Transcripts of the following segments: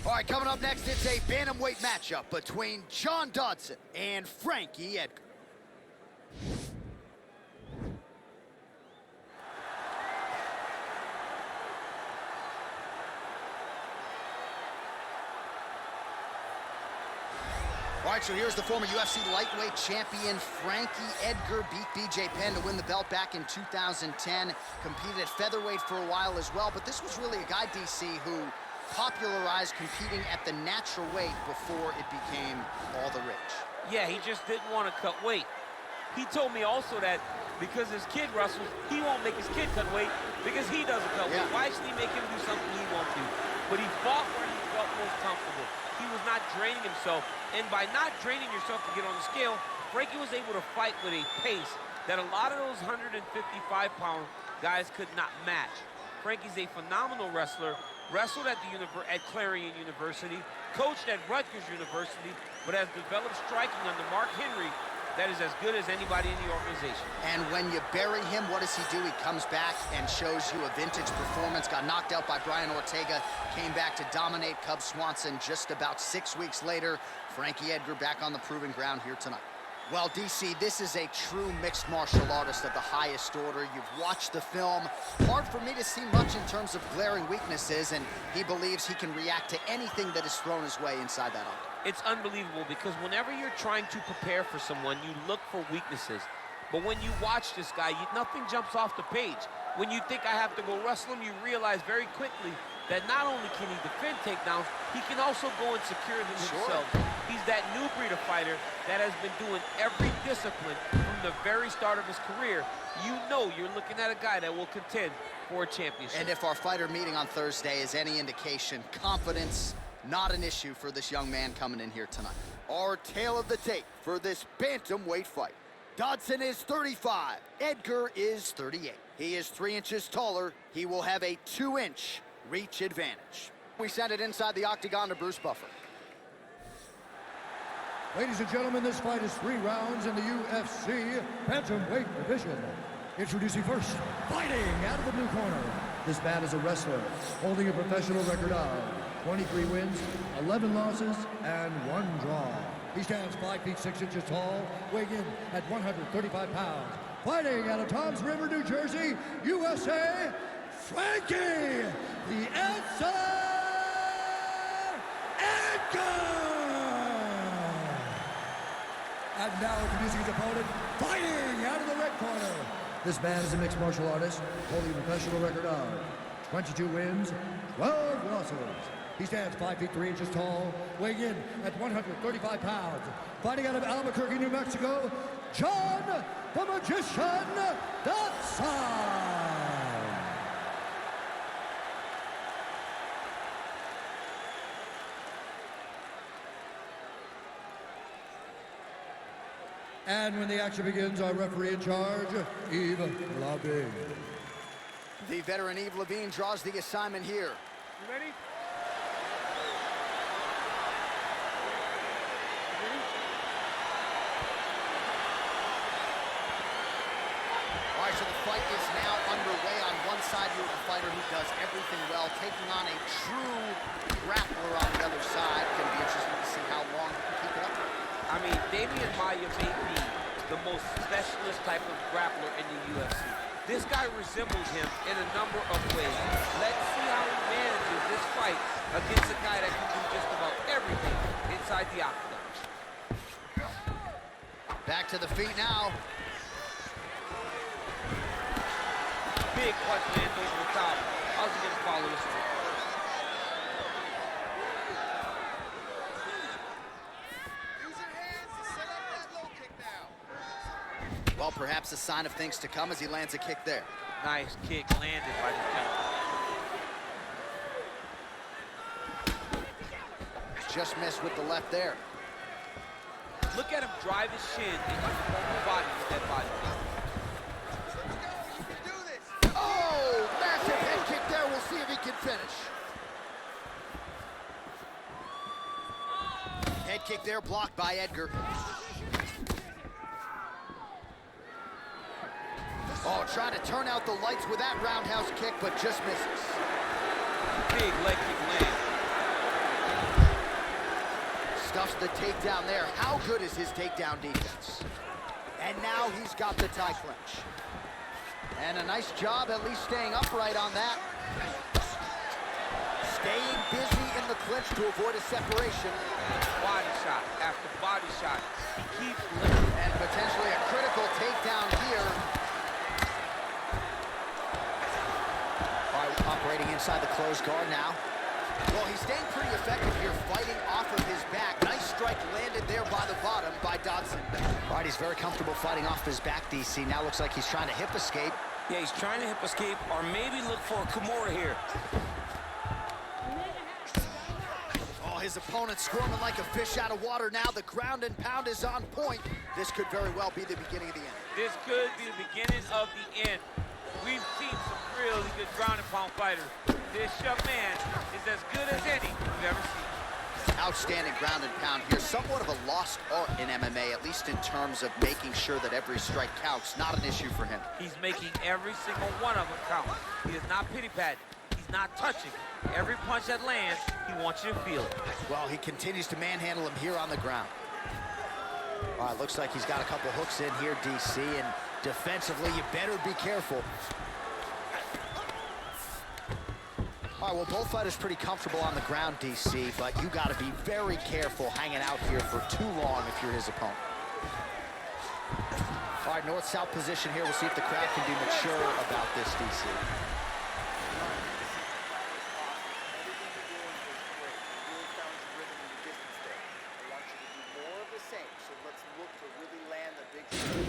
All right, coming up next, it's a bantamweight matchup between John Dodson and Frankie Edgar. All right, so here's the former UFC lightweight champion Frankie Edgar. Beat BJ Penn to win the belt back in 2010. Competed at featherweight for a while as well, but this was really a guy, DC, who popularized competing at the natural weight before it became all the rage. Yeah, he just didn't want to cut weight. He told me also that because his kid wrestles, he won't make his kid cut weight because he doesn't cut weight. Why should he make him do something he won't do? But he fought where he felt most comfortable. He was not draining himself, and by not draining yourself to get on the scale, Frankie was able to fight with a pace that a lot of those 155-pound guys could not match. Frankie's a phenomenal wrestler, wrestled at Clarion University, coached at Rutgers University, but has developed striking under Mark Henry that is as good as anybody in the organization. And when you bury him, what does he do? He comes back and shows you a vintage performance. Got knocked out by Brian Ortega, came back to dominate Cub Swanson just about 6 weeks later. Frankie Edgar back on the proving ground here tonight. Well, DC, this is a true mixed martial artist of the highest order. You've watched the film. Hard for me to see much in terms of glaring weaknesses, and he believes he can react to anything that is thrown his way inside that octagon. It's unbelievable because whenever you're trying to prepare for someone, you look for weaknesses. But when you watch this guy, nothing jumps off the page. When you think I have to go wrestle him, you realize very quickly that not only can he defend takedowns, he can also go and secure them himself. He's that new breed of fighter that has been doing every discipline from the very start of his career. You know you're looking at a guy that will contend for a championship. And if our fighter meeting on Thursday is any indication, confidence not an issue for this young man coming in here tonight. Our tale of the tape for this bantamweight fight. Dodson is 35, Edgar is 38. He is 3 inches taller. He will have a 2-inch reach advantage. We send it inside the octagon to Bruce Buffer. Ladies and gentlemen, this fight is 3 rounds in the UFC bantamweight division. Introducing first, fighting out of the blue corner. This man is a wrestler holding a professional record of 23 wins, 11 losses, and 1 draw. He stands 5 feet 6 inches tall, weighing in at 135 pounds. Fighting out of Toms River, New Jersey, USA, Frankie, the answer, Edgar! And now introducing his opponent, fighting out of the red corner. This man is a mixed martial artist, holding a professional record of 22 wins, 12 losses. He stands 5 feet 3 inches tall, weighing in at 135 pounds. Fighting out of Albuquerque, New Mexico, John the Magician Dodson. And when the action begins, our referee in charge, Yves Lavigne. The veteran Yves Lavigne draws the assignment here. You ready? All right, so the fight is now underway. On one side, you have a fighter who does everything well, taking on a true grappler on the other side. Going to be interesting to see how long he can keep it up. I mean, Damian Maia may be the most specialist type of grappler in the UFC. This guy resembles him in a number of ways. Let's see how he manages this fight against a guy that can do just about everything inside the octagon. Back to the feet now. Big punch lands over the top. How's he gonna follow this through? Well, perhaps a sign of things to come as he lands a kick there. Nice kick landed by the gentleman. Just missed with the left there. Look at him drive his shin into his opponent's body with that body kick. Oh, massive head kick there. We'll see if he can finish. Head kick there, blocked by Edgar. Oh, trying to turn out the lights with that roundhouse kick, but just misses. Big leg kick land. stuffs the takedown there. How good is his takedown defense? And now he's got the tie clinch. And a nice job at least staying upright on that. Staying busy in the clinch to avoid a separation. Body shot after body shot. He keeps lifting. And potentially a critical takedown here. All right, operating inside the closed guard now. Well, he's staying pretty effective here, fighting off of his back. Nice strike landed there by the bottom by Dodson. All right, he's very comfortable fighting off his back, DC. Now looks like he's trying to hip escape. Yeah, he's trying to hip escape or maybe look for a Kimura here. Oh, his opponent squirming like a fish out of water now. The ground and pound is on point. This could very well be the beginning of the end. This could be the beginning of the end. We've seen some really good ground and pound fighters. This young man is as good as any we've ever seen. Outstanding ground and pound here. Somewhat of a lost art in MMA, at least in terms of making sure that every strike counts. Not an issue for him. He's making every single one of them count. He is not pity-patting. He's not touching. Every punch that lands, he wants you to feel it. Well, he continues to manhandle him here on the ground. All right, looks like he's got a couple hooks in here, DC, and defensively, you better be careful. All right, well, both fighters pretty comfortable on the ground, DC, but you got to be very careful hanging out here for too long if you're his opponent. All right, north-south position here. We'll see if the crowd can be mature about this, DC.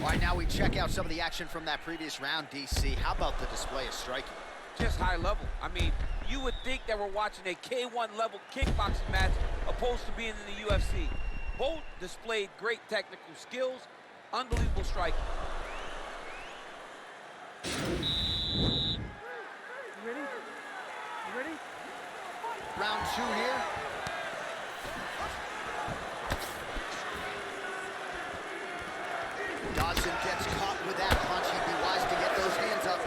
All right, now we check out some of the action from that previous round, DC. How about the display of striking? Just high level. I mean, you would think that we're watching a K1 level kickboxing match opposed to being in the UFC. Both displayed great technical skills, unbelievable striking. You ready? You ready? Round two here. Dodson gets caught with that punch. He'd be wise to get those hands up.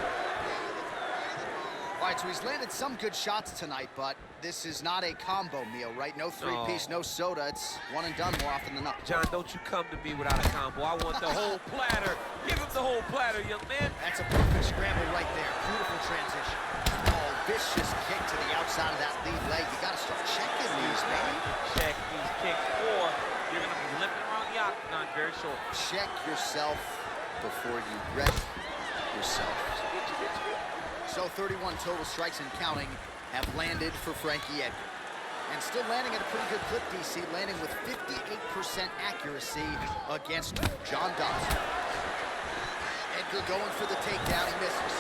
All right, so he's landed some good shots tonight, but this is not a combo meal, right? No three-piece, no soda. It's one and done more often than not. John, don't you come to me without a combo. I want the whole platter. Give him the whole platter, young man. That's a perfect scramble right there. Beautiful transition. Oh, vicious kick to the outside of that lead leg. You got to start checking these, man. Check these kicks, or you're going to be limping around the octagon very short. Check yourself before you wreck yourself. So 31 total strikes and counting have landed for Frankie Edgar. And still landing at a pretty good clip, DC, landing with 58% accuracy against John Dodson. Edgar going for the takedown, he misses.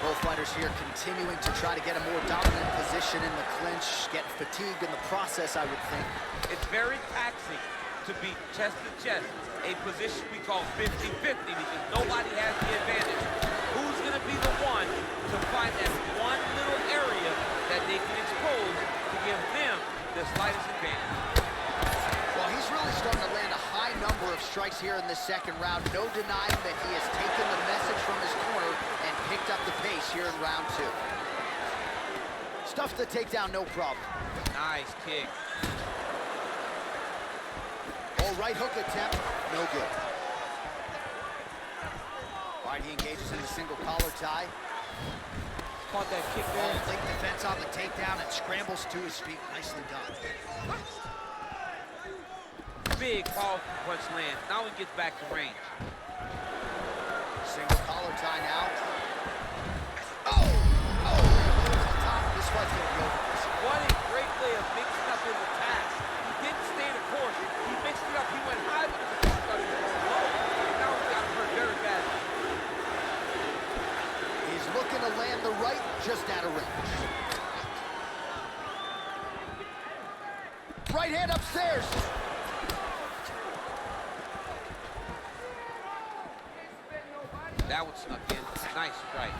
Both fighters here continuing to try to get a more dominant position in the clinch, get fatigued in the process, I would think. It's very taxing to be chest to chest, a position we call 50-50 because nobody has the advantage. Who's going to be the one to find that one little area that they can expose to give them the slightest advantage? Well, he's really starting to land a high number of strikes here in this second round. No denying that he has taken the message from his corner and picked up the pace here in round two. Stuffed the takedown, no problem. Nice kick. Oh, right hook attempt, no good. All right, he engages in the single collar tie. Caught that kick there. Oh, late defense on the takedown and scrambles to his feet. Nicely done. Big, powerful punch land. Now he gets back to range. Single collar tie now. Oh! Oh! Top. This fight's gonna be over. What a great way of mixing up his attacks. He didn't stay the course. He mixed it up. He went high with the punch, thought he was going low. And now he got hurt very badly. He's looking to land the right, just out of range. Right hand upstairs. That one snuck in. Nice strike.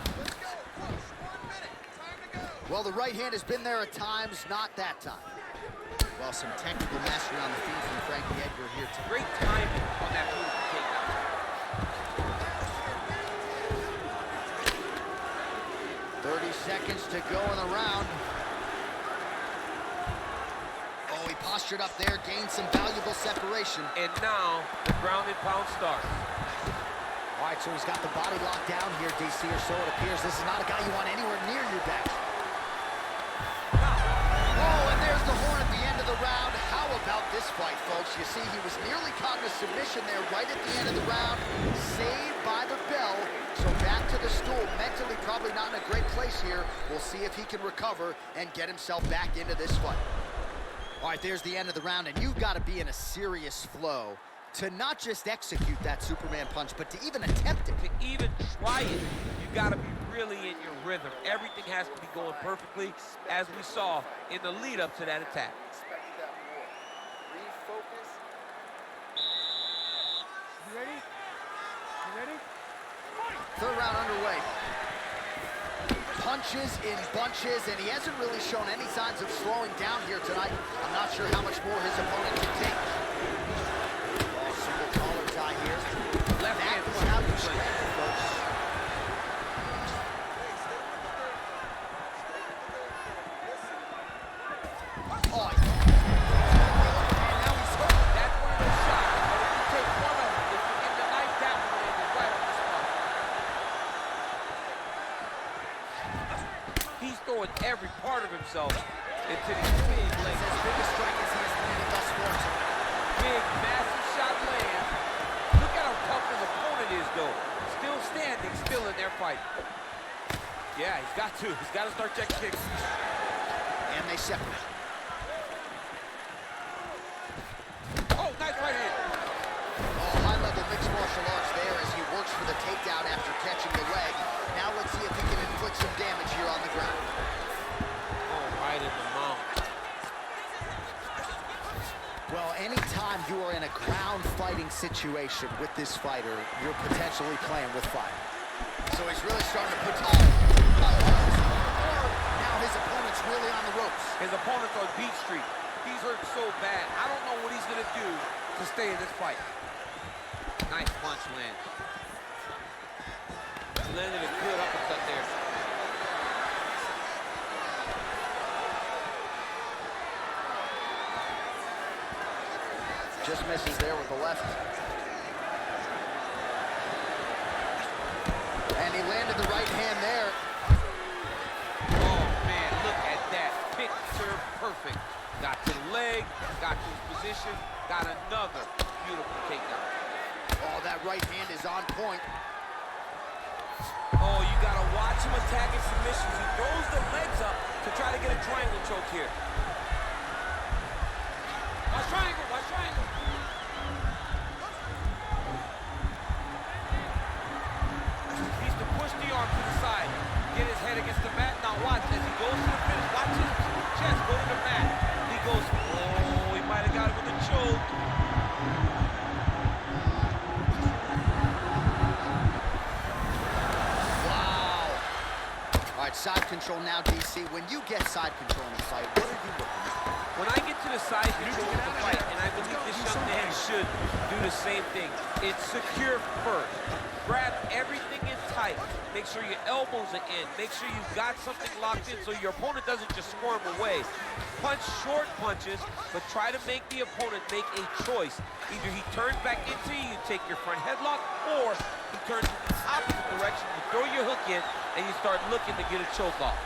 Well, the right hand has been there at times, not that time. Well, some technical mastery on the feet from Frankie Edgar here too. Great timing on that beautiful takedown. 30 seconds to go in the round. Oh, he postured up there, gained some valuable separation. And now the ground and pound starts. All right, so he's got the body locked down here, DC, or so it appears. This is not a guy you want anywhere near your back. Oh, and there's the horn at the end of the round. How about this fight, folks? You see, he was nearly caught in a submission there right at the end of the round. Saved by the bell. So back to the stool. Mentally probably not in a great place here. We'll see if he can recover and get himself back into this fight. All right, there's the end of the round, and you've got to be in a serious flow to not just execute that Superman punch, but to even attempt it. To even try it, you got to be really in your rhythm. Everything has to be going perfectly, as we saw in the lead up to that attack. You ready? You ready? Third round underway. Punches in bunches, and he hasn't really shown any signs of slowing down here tonight. I'm not sure how much more his opponent can take. Single collar tie here. Left hand That is how you strike, folks. Oh, and now he's hurt. That's one of those shots. But if you take one of them, if you end the night, that one landed right on the spot. He's throwing every part of himself into these big legs. His biggest strike as he has landed thus far tonight. Big, massive shot lands. Look at how tough his opponent is, though. Still standing, still in their fight. Yeah, he's got to. He's got to start checking kicks. And they separate. Oh, nice right hand. Oh, high-level mixed martial arts there as he works for the takedown after catching the leg. Now let's see if he can inflict some damage here on the ground. Oh, right in the mouth. Well, anytime you are in a ground fighting situation with this fighter, you're potentially playing with fire. So he's really starting to put now his opponent's really on the ropes. His opponent's on beat street. He's hurt so bad. I don't know what he's going to do to stay in this fight. Nice punch land. Landed a good uppercut there. Just misses there with the left. And he landed the right hand there. Oh, man, look at that. Picture perfect. Got to the leg, got to his position, got another beautiful takedown. Oh, that right hand is on point. Oh, you got to watch him attacking submissions. He throws the legs up to try to get a triangle choke here. Watch triangle, watch triangle. Needs to push the arm to the side. Get his head against the mat. Now watch as he goes to the finish. Watch his chest go to the mat. He goes, oh, he might have got it with a choke. Wow. All right, side control now, DC. When you get side control in the fight, what are you looking at? When I get to the side control of the fight, and I believe this young man should do the same thing, it's secure first. Grab everything in tight. Make sure your elbows are in. Make sure you've got something locked in so your opponent doesn't just squirm away. Punch short punches, but try to make the opponent make a choice. Either he turns back into you, you take your front headlock, or he turns in the opposite direction, you throw your hook in, and you start looking to get a choke off.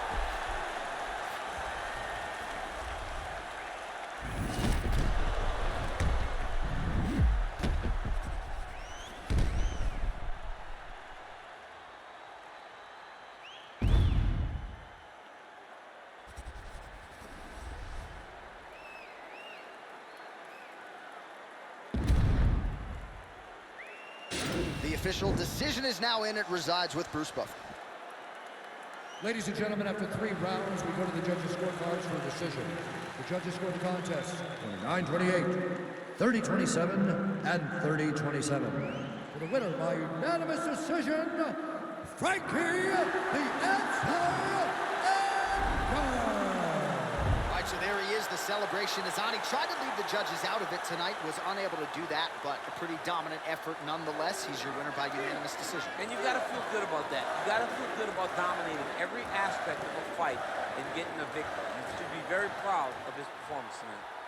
The official decision is now in. It resides with Bruce Buffer. Ladies and gentlemen, after 3 rounds, we go to the judges' scorecards for a decision. The judges scored the contest 29-28, 30-27, and 30-27. For the winner by unanimous decision, Frankie the Edgar. All right, so there he is. The celebration is on. He tried to leave the judges out of it tonight, was unable to do that, but a pretty dominant effort nonetheless. He's your winner by unanimous decision. And you've got to feel good about that. You've got to feel good about dominating every aspect of a fight and getting a victory. You should be very proud of his performance tonight.